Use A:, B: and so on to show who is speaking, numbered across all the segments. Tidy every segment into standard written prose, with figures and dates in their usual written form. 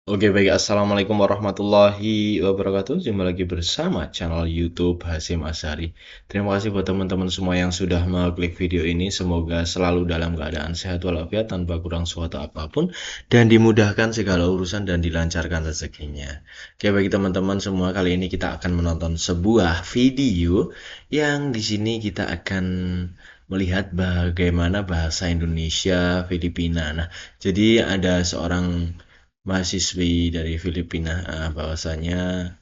A: Oke baik, Assalamualaikum warahmatullahi wabarakatuh. Jumpa lagi bersama channel YouTube Hasyim Asyari. Terima kasih buat teman-teman semua yang sudah mengklik video ini. Semoga selalu dalam keadaan sehat walafiat tanpa kurang suatu apapun dan dimudahkan segala urusan dan dilancarkan rezekinya. Oke bagi teman-teman semua, kali ini kita akan menonton sebuah video yang di sini kita akan melihat bagaimana bahasa Indonesia Filipina. Nah, jadi ada seorang mahasiswi dari Filipina, bahwasanya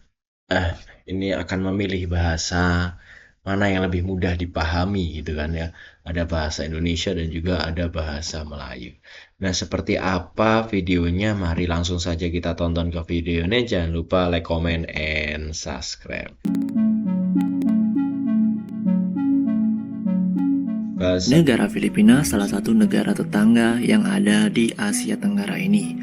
A: eh ini akan memilih bahasa mana yang lebih mudah dipahami gitu kan ya. Ada bahasa Indonesia dan juga ada bahasa Melayu. Nah, seperti apa videonya? Mari langsung saja kita tonton ke videonya. Jangan lupa like, comment, and subscribe. Bahasa
B: Negara Filipina salah satu negara tetangga yang ada di Asia Tenggara ini,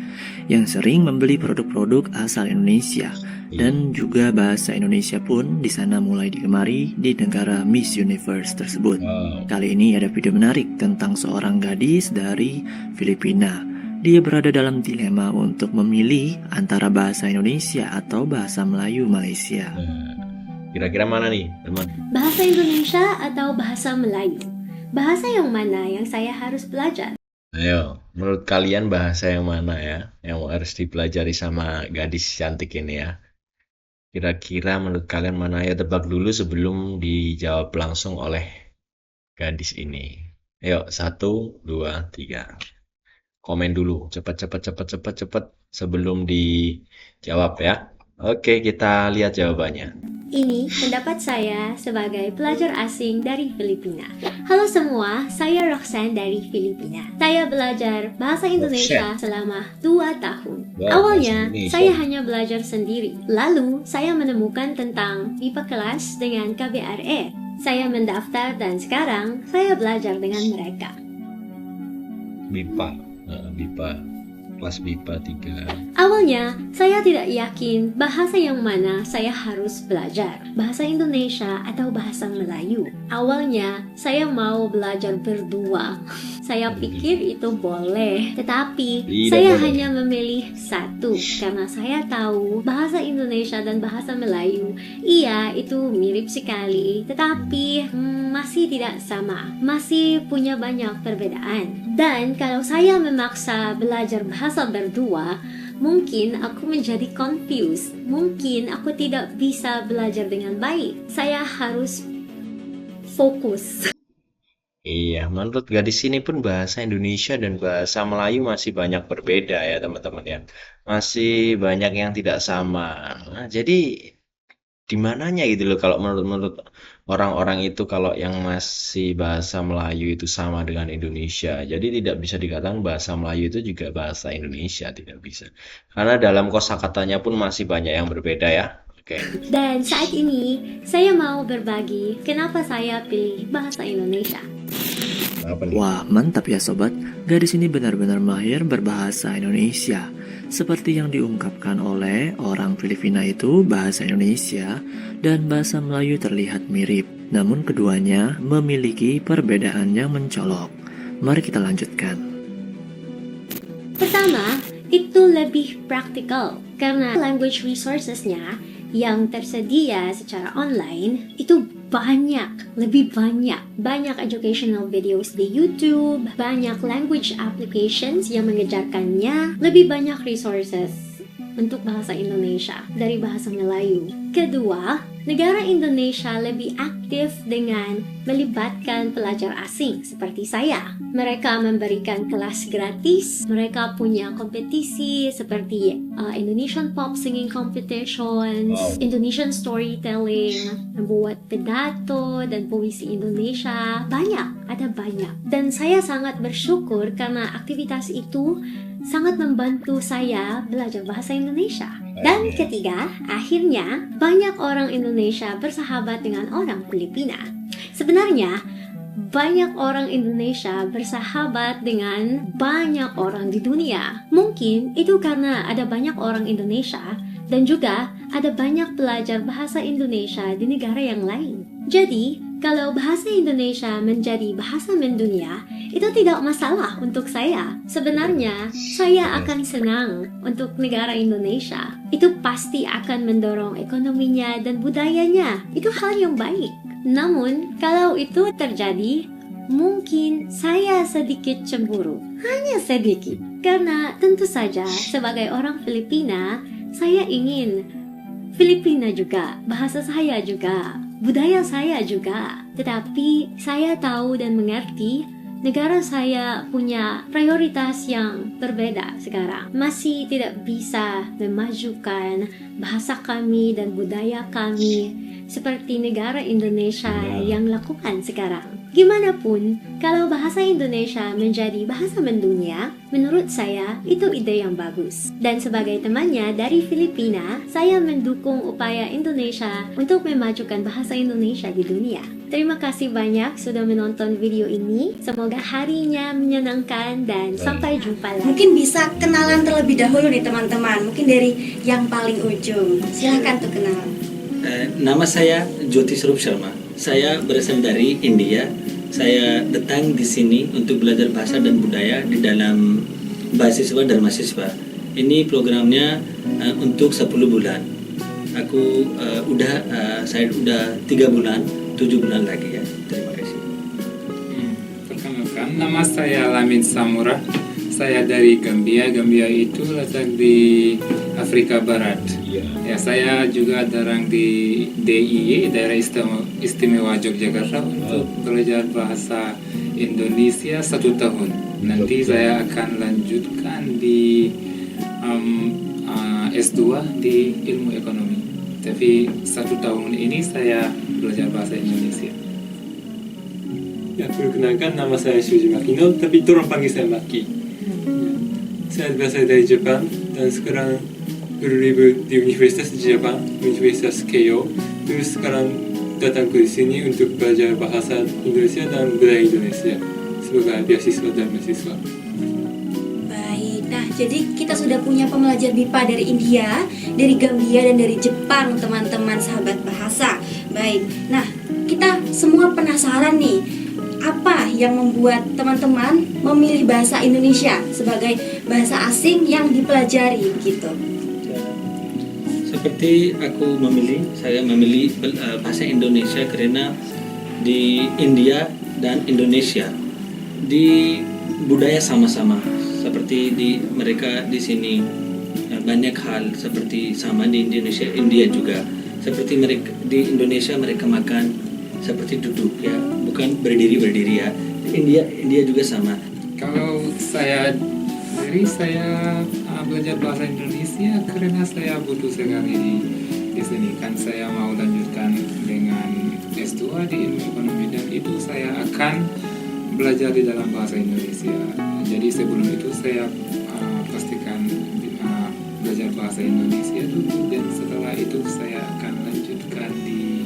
B: yang sering membeli produk-produk asal Indonesia, dan juga bahasa Indonesia pun di sana mulai digemari di negara Miss Universe tersebut.
A: Wow.
B: Kali ini ada video menarik tentang seorang gadis dari Filipina. Dia berada dalam dilema untuk memilih antara bahasa Indonesia atau bahasa Melayu Malaysia.
A: Nah, kira-kira mana nih, teman?
C: Bahasa Indonesia atau bahasa Melayu? Bahasa yang mana yang saya harus belajar?
A: Ayo, menurut kalian bahasa yang mana ya yang harus dipelajari sama gadis cantik ini ya? Kira-kira menurut kalian mana ya? Tebak dulu sebelum dijawab langsung oleh gadis ini. Ayo, satu, dua, tiga. Komen dulu, cepat, cepat, cepat, cepat, cepat sebelum dijawab ya. Oke, kita lihat jawabannya.
C: Ini pendapat saya sebagai pelajar asing dari Filipina. Halo semua, saya Roxanne dari Filipina. Saya belajar bahasa Indonesia selama 2 tahun.
A: Wow,
C: Awalnya,
A: bahasa Indonesia.
C: saya hanya belajar sendiri. Lalu, saya menemukan tentang MIPA kelas dengan KBRE. Saya mendaftar dan sekarang saya belajar dengan mereka.
A: BIPA, BIPA, kelas BIPA 3.
C: Awalnya, saya tidak yakin bahasa yang mana saya harus belajar, bahasa Indonesia atau bahasa Melayu. Awalnya, saya mau belajar berdua. Saya pikir itu boleh, tetapi
A: Tidak
C: saya
A: boleh.
C: hanya memilih satu karena saya tahu bahasa Indonesia dan bahasa Melayu, iya itu mirip sekali, tetapi masih tidak sama, masih punya banyak perbedaan. Dan kalau saya memaksa belajar bahasa berdua, mungkin aku menjadi confused. Mungkin aku tidak bisa belajar dengan baik. Saya harus fokus.
A: Iya, menurut gadis ini pun bahasa Indonesia dan bahasa Melayu masih banyak berbeda ya teman-teman ya. Masih banyak yang tidak sama. Nah, jadi di mananya gitu loh kalau menurut orang-orang itu kalau yang masih bahasa Melayu itu sama dengan Indonesia. Jadi tidak bisa dikatakan bahasa Melayu itu juga bahasa Indonesia, tidak bisa. Karena dalam kosakatanya pun masih banyak yang berbeda ya. Oke.
C: Dan saat ini, saya mau berbagi kenapa saya pilih bahasa Indonesia.
A: Apa nih?
B: Wah, mantap ya sobat. Gadis ini benar-benar mahir berbahasa Indonesia. Seperti yang diungkapkan oleh orang Filipina itu, bahasa Indonesia dan bahasa Melayu terlihat mirip. Namun keduanya memiliki perbedaan yang mencolok. Mari kita lanjutkan.
C: Pertama, itu lebih praktikal karena language resources-nya yang tersedia secara online itu banyak, lebih banyak. Banyak educational videos di YouTube, banyak language applications yang mengejarkannya, lebih banyak resources untuk bahasa Indonesia dari bahasa Melayu. Kedua, negara Indonesia lebih aktif dengan melibatkan pelajar asing seperti saya. Mereka memberikan kelas gratis, mereka punya kompetisi seperti Indonesian Pop Singing Competitions,
A: Wow.
C: Indonesian Storytelling, membuat pidato dan puisi Indonesia. Banyak, ada banyak. Dan saya sangat bersyukur karena aktivitas itu sangat membantu saya belajar bahasa Indonesia. Dan ketiga, akhirnya banyak orang Indonesia bersahabat dengan orang Filipina. Sebenarnya, banyak orang Indonesia bersahabat dengan banyak orang di dunia. Mungkin itu karena ada banyak orang Indonesia dan juga ada banyak pelajar bahasa Indonesia di negara yang lain. Jadi, kalau bahasa Indonesia menjadi bahasa mendunia, itu tidak masalah untuk saya. Sebenarnya, saya akan senang untuk negara Indonesia. Itu pasti akan mendorong ekonominya dan budayanya. Itu hal yang baik. Namun, kalau itu terjadi, mungkin saya sedikit cemburu. Hanya sedikit. Karena tentu saja, sebagai orang Filipina, saya ingin Filipina juga, bahasa saya juga, budaya saya juga. Tetapi saya tahu dan mengerti negara saya punya prioritas yang berbeda sekarang. Masih tidak bisa memajukan bahasa kami dan budaya kami seperti negara Indonesia yang lakukan sekarang. Gimana pun, kalau bahasa Indonesia menjadi bahasa mendunia, menurut saya itu ide yang bagus. Dan sebagai temannya dari Filipina, saya mendukung upaya Indonesia untuk memajukan bahasa Indonesia di dunia. Terima kasih banyak sudah menonton video ini. Semoga harinya menyenangkan dan sampai jumpa lagi.
D: Mungkin bisa kenalan terlebih dahulu nih teman-teman. Mungkin dari yang paling ujung. Silahkan tuh kenalan.
E: Nama saya Jyoti Swarup Sharma. Saya berasal dari India. Saya datang di sini untuk belajar bahasa dan budaya di dalam beasiswa dan mahasiswa. Ini programnya untuk 10 bulan. Saya udah 3 bulan, 7 bulan lagi ya. Terima kasih.
F: Perkenalkan, nama saya Lamin Samura. Saya dari Gambia. Gambia itu letak di Afrika Barat. Ya, saya juga datang di DIY, Daerah Istimewa Yogyakarta, untuk belajar bahasa Indonesia 1 tahun. Nanti saya akan lanjutkan di S2 di ilmu ekonomi. Tapi 1 tahun ini saya belajar bahasa Indonesia.
G: Ya, perkenalkan, nama saya Shuji Makino, tapi tolong panggil saya Maki. Ya, saya berasal dari Jepang dan sekarang berlibur di Universitas Jepang, Universitas Keio. Terus sekarang datang ke sini untuk belajar bahasa Indonesia dan budaya Indonesia sebagai beasiswa dan mahasiswa.
D: Baik, nah jadi kita sudah punya pembelajar BIPA dari India, dari Gambia, dan dari Jepang, teman-teman sahabat bahasa. Baik, nah kita semua penasaran nih, apa yang membuat teman-teman memilih bahasa Indonesia sebagai bahasa asing yang dipelajari gitu?
E: Seperti saya memilih bahasa Indonesia karena di India dan Indonesia di budaya sama-sama. Seperti mereka di sini banyak hal seperti sama di India juga. Seperti mereka di Indonesia mereka makan seperti duduk ya, bukan berdiri ya. India juga sama.
F: Kalau saya belajar bahasa Indonesia karena saya butuh sekali di sini, kan saya mau lanjutkan dengan S2 di ilmu ekonomi, dan itu saya akan belajar di dalam bahasa Indonesia. Jadi sebelum itu saya pastikan belajar bahasa Indonesia dulu, dan setelah itu saya akan lanjutkan di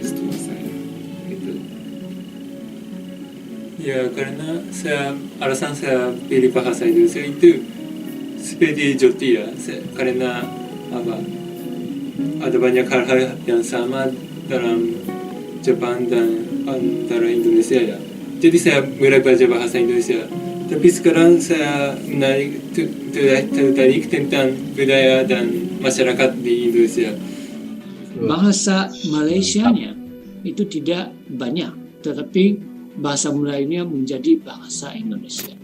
F: S2 saya. Gitu.
G: Ya, karena alasan saya pilih bahasa Indonesia itu seperti Jyoti ya, karena ada banyak hal-hal yang sama dalam Jepang dan antara Indonesia ya. Jadi saya mulai belajar bahasa Indonesia. Tapi sekarang saya tertarik tentang budaya dan masyarakat di Indonesia.
H: Bahasa Malaysianya itu tidak banyak, tetapi bahasa Melayunya menjadi bahasa Indonesia.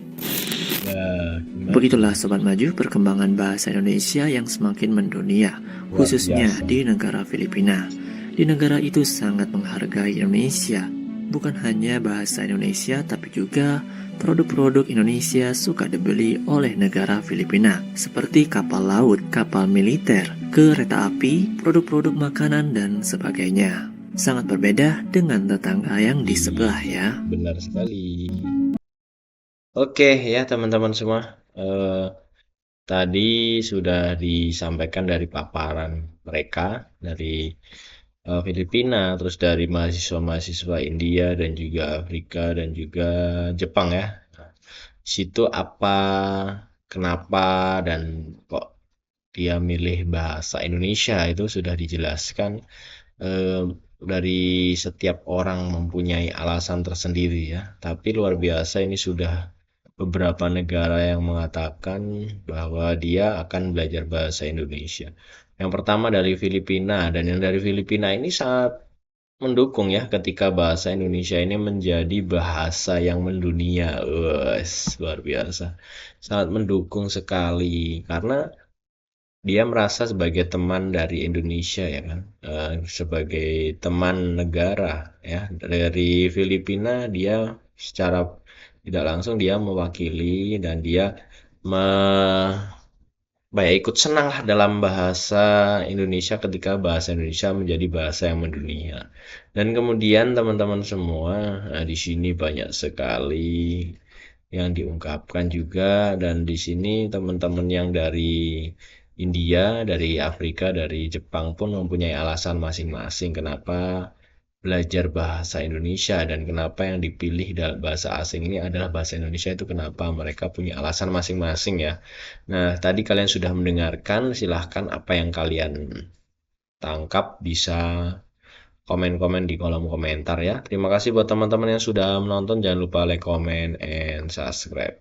B: Begitulah Sobat Maju perkembangan bahasa Indonesia yang semakin mendunia, khususnya di negara Filipina. Di negara itu sangat menghargai Indonesia. Bukan hanya bahasa Indonesia, tapi juga produk-produk Indonesia suka dibeli oleh negara Filipina, seperti kapal laut, kapal militer, kereta api, produk-produk makanan, dan sebagainya. Sangat berbeda dengan tetangga yang di sebelah ya.
A: Benar sekali. Oke ya teman-teman semua, tadi sudah disampaikan dari paparan mereka dari Filipina, terus dari mahasiswa-mahasiswa India dan juga Afrika dan juga Jepang ya. Nah, situ apa, kenapa, dan kok dia milih bahasa Indonesia itu sudah dijelaskan. dari setiap orang mempunyai alasan tersendiri ya. Tapi luar biasa ini sudah beberapa negara yang mengatakan bahwa dia akan belajar bahasa Indonesia. Yang pertama dari Filipina, dan yang dari Filipina ini sangat mendukung ya ketika bahasa Indonesia ini menjadi bahasa yang mendunia. Wes, luar biasa. Sangat mendukung sekali karena dia merasa sebagai teman dari Indonesia ya kan. Sebagai teman negara ya dari Filipina, dia secara tidak langsung dia mewakili dan dia ikut senang lah dalam bahasa Indonesia ketika bahasa Indonesia menjadi bahasa yang mendunia. Dan kemudian teman-teman semua, di sini banyak sekali yang diungkapkan juga, dan di sini teman-teman yang dari India, dari Afrika, dari Jepang pun mempunyai alasan masing-masing kenapa belajar bahasa Indonesia dan kenapa yang dipilih dalam bahasa asing ini adalah bahasa Indonesia. Itu kenapa mereka punya alasan masing-masing ya. Nah, tadi kalian sudah mendengarkan, silahkan apa yang kalian tangkap bisa komen-komen di kolom komentar ya. Terima kasih buat teman-teman yang sudah menonton, jangan lupa like, comment, and subscribe.